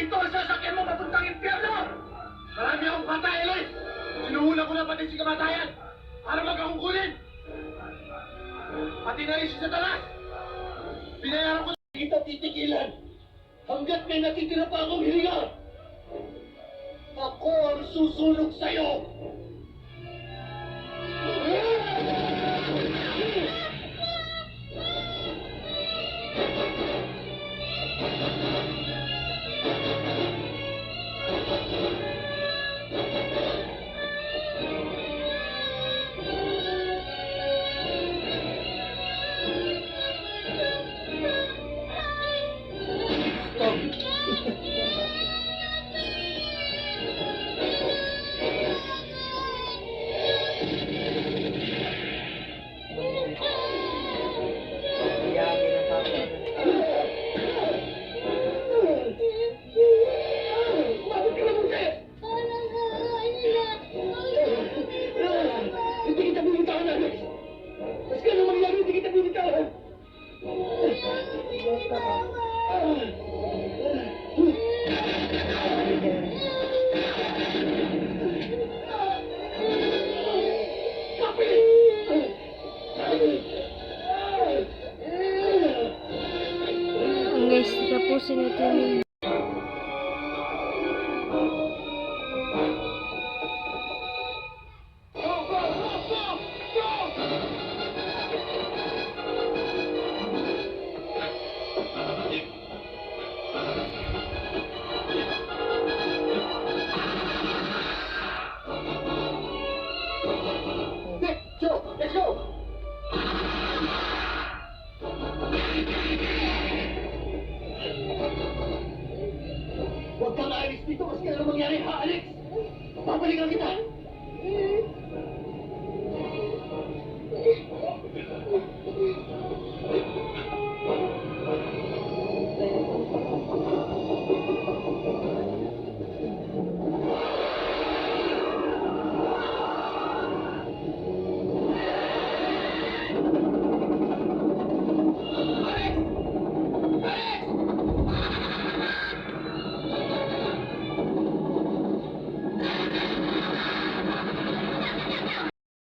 Ito ang sasakyan mo papuntang impyerno! Marami akong patay, Eloy! Sinuhula ko na pati si kamatayan para magkakukunin! Pati na rin si Satanas! Binayaran ko na kita titikilan hanggat may natitira pa akong hilinga! Ako ang susunog sa'yo! Guys, tapusin natin yung Let's go! Huwag kang aalis dito kasi ano mangyari, ha, Alex? Babalikan kita!